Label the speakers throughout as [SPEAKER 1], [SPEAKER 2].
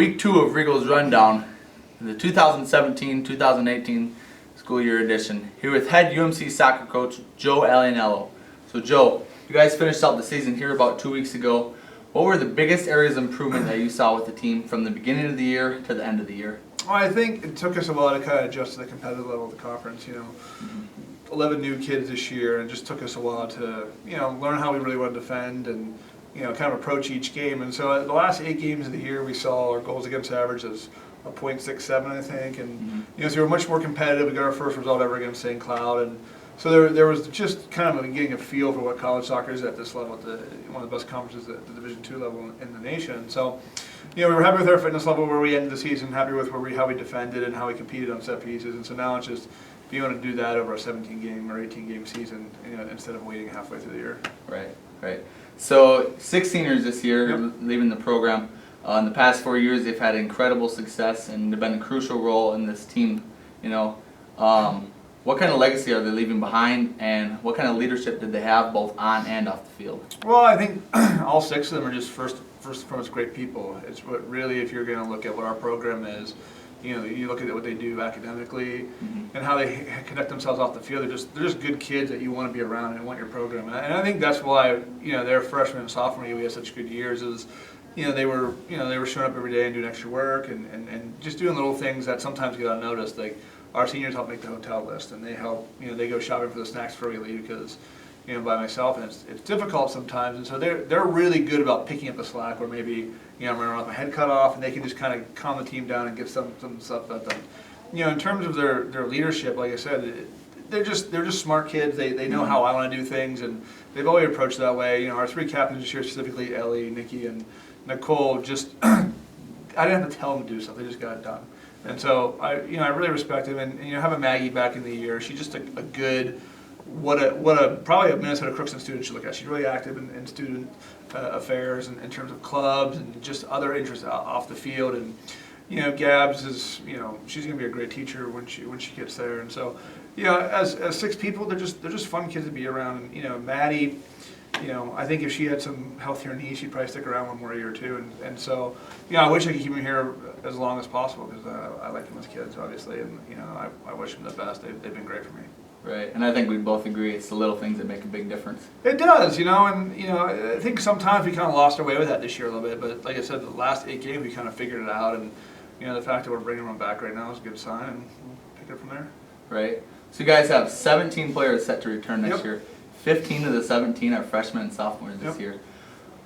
[SPEAKER 1] Week 2 of Regal's Rundown, the 2017-2018 school year edition, here with head UMC soccer coach Joe Alianiello. So Joe, you guys finished out the season here about 2 weeks ago. What were the biggest areas of improvement that you saw with the team from the beginning of the year to the end of the year?
[SPEAKER 2] Well, I think it took us a while to kind of adjust to the competitive level of the conference. 11 new kids this year, and it just took us a while to learn how we really want to defend and kind of approach each game. And so the last 8 games of the year, we saw our goals against average as a .67, I think, and so we were much more competitive. We got our first result ever against St. Cloud, and so there was just kind of getting a feel for what college soccer is at this level, at one of the best conferences at the Division II level in the nation. So we were happy with our fitness level where we ended the season, happy with how we defended and how we competed on set pieces, and so now it's just being able to do that over a 17-game or 18-game season, instead of waiting halfway through the year.
[SPEAKER 1] Right. So 6 seniors this year leaving the program. In the past 4 years, they've had incredible success and they've been a crucial role in this team. What kind of legacy are they leaving behind, and what kind of leadership did they have both on and off the field?
[SPEAKER 2] Well, I think all 6 of them are just first and foremost great people. It's what really, if you're going to look at what our program is, you look at what they do academically and how they conduct themselves off the field. They're just good kids that you want to be around and want your program. And I think that's why their freshman and sophomore year we had such good years. Is they were showing up every day and doing extra work and just doing little things that sometimes get unnoticed. Like our seniors help make the hotel list, and they help they go shopping for the snacks before we leave because by myself, and it's difficult sometimes. And so they're really good about picking up the slack where maybe I'm running around with my head cut off, and they can just kind of calm the team down and get some stuff done. In terms of their leadership, like I said, they're just smart kids. They know how I want to do things, and they've always approached that way. Our 3 captains this year, specifically Ellie, Nikki, and Nicole, just I didn't have to tell them to do something; they just got it done. And so I really respect them. And having Maggie back in the year, she's just a good. What a probably a Minnesota Crookston student should look at. She's really active in student affairs and in terms of clubs and just other interests off the field. And Gabs is she's going to be a great teacher when she gets there. And so as 6 people, they're just fun kids to be around. And Maddie, I think if she had some healthier knees, she'd probably stick around one more year or two. And so I wish I could keep them here as long as possible because I like them as kids, obviously, and I wish them the best. They've been great for me.
[SPEAKER 1] Right, and I think we both agree it's the little things that make a big difference.
[SPEAKER 2] It does, and I think sometimes we kind of lost our way with that this year a little bit. But like I said, the last 8 games we kind of figured it out, and the fact that we're bringing them back right now is a good sign, and we'll pick it up from there.
[SPEAKER 1] Right. So you guys have 17 players set to return next year. 15 of the 17 are freshmen and sophomores this year.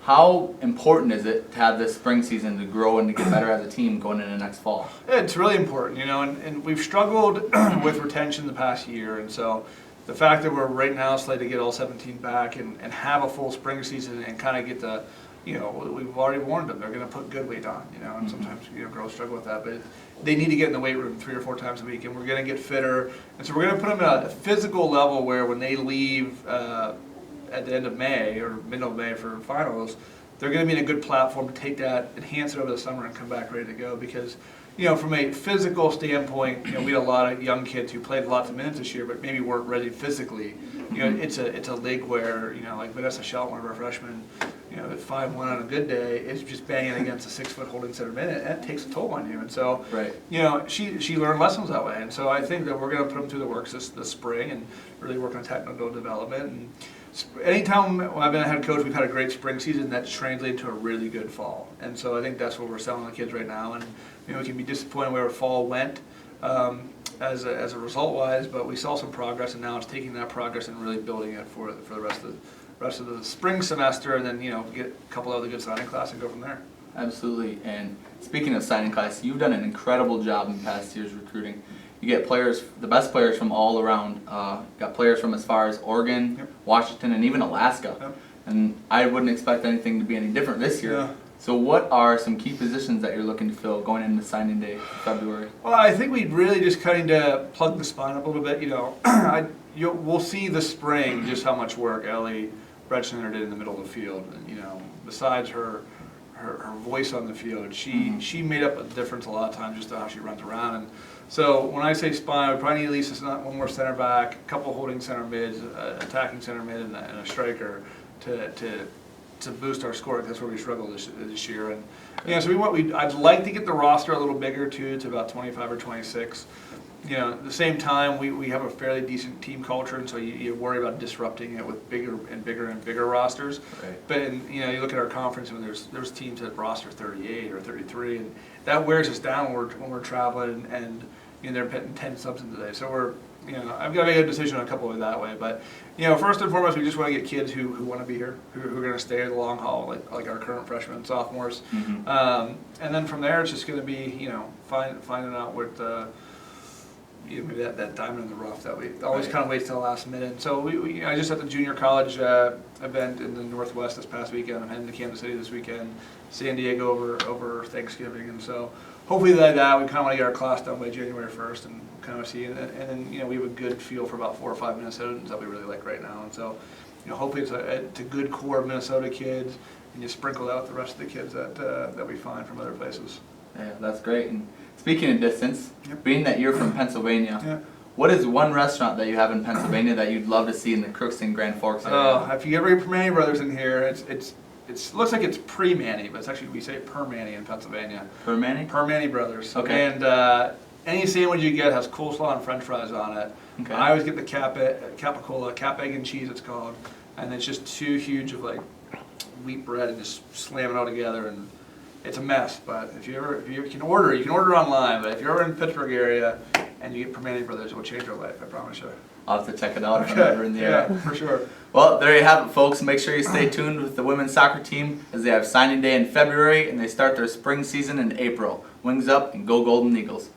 [SPEAKER 1] How important is it to have this spring season to grow and to get better as a team going into next fall?
[SPEAKER 2] It's really important, and we've struggled with retention the past year, and so the fact that we're right now slated to get all 17 back and have a full spring season and kind of get the, we've already warned them, they're going to put good weight on, and sometimes girls struggle with that, but they need to get in the weight room 3 or 4 times a week, and we're going to get fitter, and so we're going to put them at a physical level where when they leave at the end of May or middle of May for finals, they're going to be in a good platform to take that, enhance it over the summer, and come back ready to go. Because, from a physical standpoint, we had a lot of young kids who played lots of minutes this year, but maybe weren't ready physically. It's a league where, like Vanessa Schelt, one of our freshmen, at 5'1" on a good day, is just banging against a 6-foot holding center minute, and it takes a toll on you. And so, she learned lessons that way. And so I think that we're going to put them through the works this spring and really work on technical development. And anytime when I've been a head coach, we've had a great spring season that's translated to a really good fall. And so I think that's what we're selling the kids right now. And we can be disappointed where fall went as a result-wise, but we saw some progress, and now it's taking that progress and really building it for the rest of the spring semester, and then get a couple of other good signing class and go from there.
[SPEAKER 1] Absolutely. And speaking of signing class, you've done an incredible job in past years recruiting. You get players, the best players from all around. Got players from as far as Oregon, Washington, and even Alaska. And I wouldn't expect anything to be any different this year. So what are some key positions that you're looking to fill going into signing day in February?
[SPEAKER 2] Well, I think we'd really just kind of plug the spine up a little bit. We'll see this spring just how much work Ellie Bretschner did in the middle of the field. And, besides her voice on the field, she made up a difference a lot of times just how she runs around. And so when I say spine, we probably need at least one more center back, a couple holding center mids, attacking center mid, and a striker to to boost our score. That's where we struggled this year. And yeah, so I'd like to get the roster a little bigger too, to about 25 or 26. You know, at the same time, we have a fairly decent team culture, and so you worry about disrupting it with bigger and bigger rosters.
[SPEAKER 1] Right.
[SPEAKER 2] But you know, you look at our conference, and there's teams that roster 38 or 33, and that wears us down when we're traveling, and you know, they're putting 10 subs in today. So you know, I've got to make a decision on a couple of that way. But you know, first and foremost, we just want to get kids who want to be here, who are going to stay the long haul, like our current freshmen and sophomores. And then from there, it's just going to be, you know, finding out what you know, maybe that diamond in the rough that we always kind of wait till the last minute. So we I just at the junior college event in the Northwest this past weekend. I'm heading to Kansas City this weekend, San Diego over Thanksgiving, and so hopefully like that we kind of want to get our class done by January 1st and kind of see, and then you know, we have a good feel for about 4 or 5 Minnesotans that we really like right now, and so you know, hopefully it's a good core of Minnesota kids, and you sprinkle out the rest of the kids that we find from other places.
[SPEAKER 1] Yeah, that's great. And speaking of distance,
[SPEAKER 2] Yep.
[SPEAKER 1] being that you're from Pennsylvania,
[SPEAKER 2] Yeah.
[SPEAKER 1] what is one restaurant that you have in Pennsylvania that you'd love to see in the Crookston Grand Forks area?
[SPEAKER 2] If you ever get Manny Brothers in here, it looks like it's pre-Manny, but it's actually, we say per Manny in Pennsylvania.
[SPEAKER 1] Per Manny?
[SPEAKER 2] Per Manny Brothers.
[SPEAKER 1] Okay.
[SPEAKER 2] And any sandwich you get has coleslaw and French fries on it.
[SPEAKER 1] Okay.
[SPEAKER 2] I always get the capicola, cap, egg, and cheese. It's called, and it's just 2 huge of like wheat bread and just slam it all together, and it's a mess. But if you can order online. But if you're ever in the Pittsburgh area and you get Per Manny Brothers, it will change your life. I promise you.
[SPEAKER 1] I'll have to check it out if I'm ever in the area.
[SPEAKER 2] Yeah, for sure.
[SPEAKER 1] Well, there you have it, folks. Make sure you stay tuned with the women's soccer team as they have signing day in February and they start their spring season in April. Wings up and go Golden Eagles.